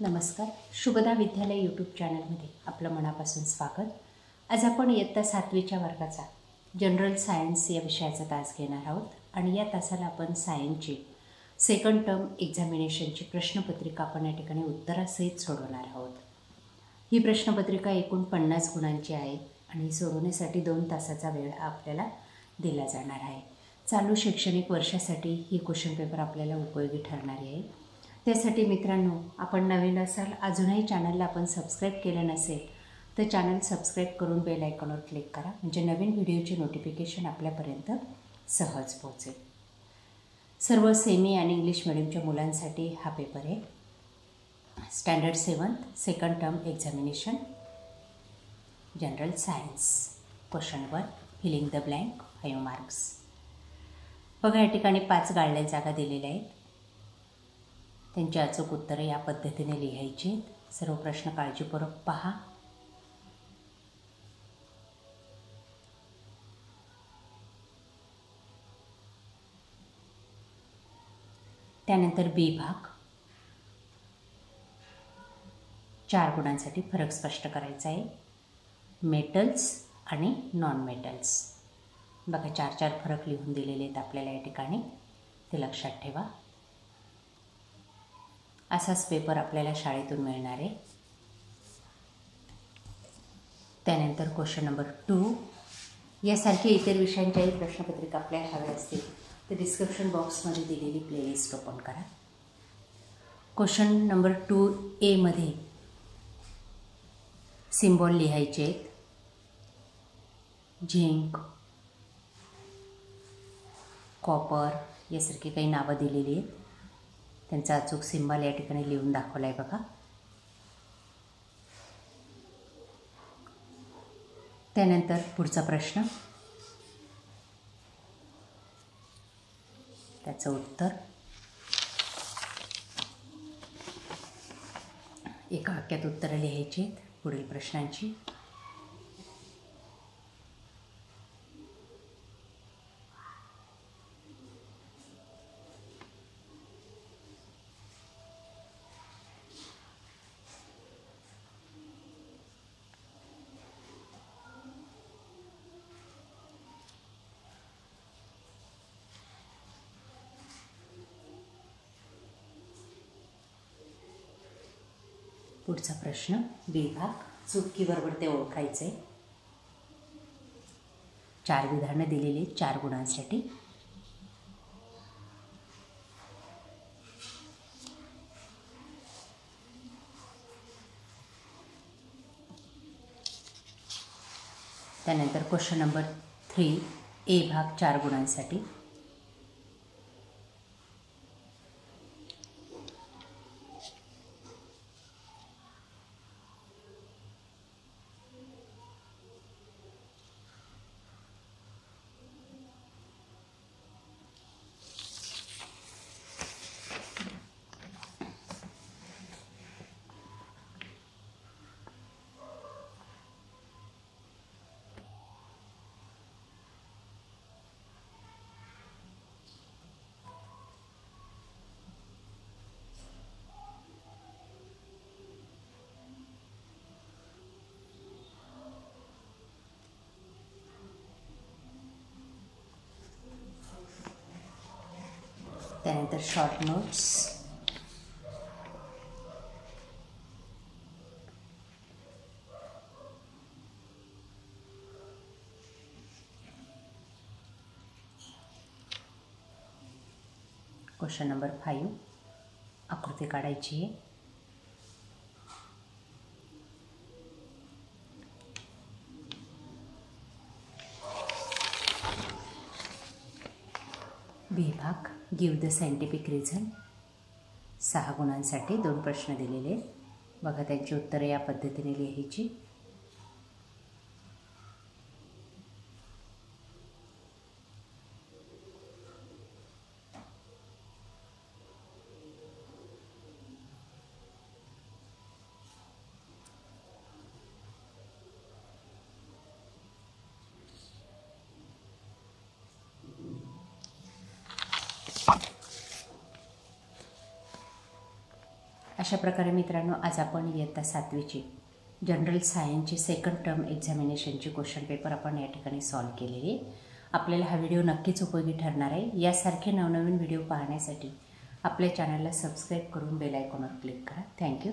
नमस्कार. शुभदा विद्यालय यूट्यूब चॅनलमध्ये आपलं मनापासून स्वागत. आज आपण इयत्ता 7वीच्या वर्गाचा जनरल सायन्स या विषयाचा तास घेणार आहोत आणि या तासाला आपण सायन्सची सेकंड टर्म एक्झामिनेशनची प्रश्नपत्रिका आपण या ठिकाणी उत्तरासहित सोडवणार आहोत. ही प्रश्नपत्रिका एकूण 50 गुणांची आहे आणि सोडवण्यासाठी 2 तासाचा वेळ आपल्याला दिला जाणार आहे. चालू शैक्षणिक वर्षासाठी ही क्वेश्चन पेपर आपल्याला उपयोगी ठरणार आहे. त्यासाठी मित्रांनो, आपण नवीन असाल, अजूनही चॅनलला आपण सबस्क्राईब केलं नसेल तर चॅनल सबस्क्राईब करून बेल आयकॉनवर क्लिक करा, म्हणजे नवीन व्हिडिओचे नोटिफिकेशन आपल्यापर्यंत सहज पोहोचेल. सर्व सेमी आणि इंग्लिश मिडियमच्या मुलांसाठी हा पेपर आहे. Standard 7 second term examination general science. Question 1, filling the blank, 5 marks. बघा, या ठिकाणी 5 गाळल्या जागा दिलेल्या आहेत. त्यांची अचूक उत्तरे या पद्धतीने लिहायची. सर्व प्रश्न काळजीपूर्वक पहा. त्यानंतर बी भाग, 4 गुणांसाठी फरक स्पष्ट करायचा आहे. मेटल्स आणि नॉन मेटल्स. बघा, 4 फरक लिहून दिलेले आहेत आपल्याला या ठिकाणी, ते लक्षात ठेवा. असाच पेपर आपल्याला शाळेतून मिळणार आहे. त्यानंतर क्वेश्चन नंबर 2, यासारखे इतर विषयांच्याही प्रश्नपत्रिका आपल्याला हव्या असतील तर डिस्क्रिप्शन बॉक्समध्ये दिलेली प्लेलिस्ट ओपन करा. क्वेश्चन नंबर 2A मध्ये सिम्बॉल लिहायचे आहेत. झिंक, कॉपर यासारखी काही नावं दिलेली आहेत. त्यांचा अचूक सिम्बॉल या ठिकाणी लिहून दाखवला आहे बघा. त्यानंतर पुढचा प्रश्न, त्याचं उत्तर. एका वाक्यात उत्तरं लिहायची आहेत पुढील प्रश्नांची. पुढचा प्रश्न बी भाग, चूक बरोबर ते ओळखायचे. 4 विधानं दिलेली 4 गुणांसाठी. त्यानंतर क्वेश्चन नंबर 3A भाग, 4 गुणांसाठी. त्यानंतर शॉर्ट नोट्स. क्वेश्चन नंबर 5, आकृती काढायची आहे. बी भाग, गिव्ह द सायंटिफिक रिझन, 6 गुणांसाठी 2 प्रश्न दिलेले आहेत. बघा, त्यांची उत्तरे या पद्धतीने लिहायची. अशा प्रकारे मित्रांनो, आज आपण इयत्ता 7वीची जनरल सायन्सची सेकंड टर्म एक्झामिनेशनची क्वेश्चन पेपर आपण या ठिकाणी सॉल्व्ह केलेली आहे. आपल्याला हा व्हिडिओ नक्कीच उपयोगी ठरणार आहे. यासारखे नवनवीन व्हिडिओ पाहण्यासाठी आपल्या चॅनलला सबस्क्राईब करून बेल आयकॉनवर क्लिक करा. थँक्यू.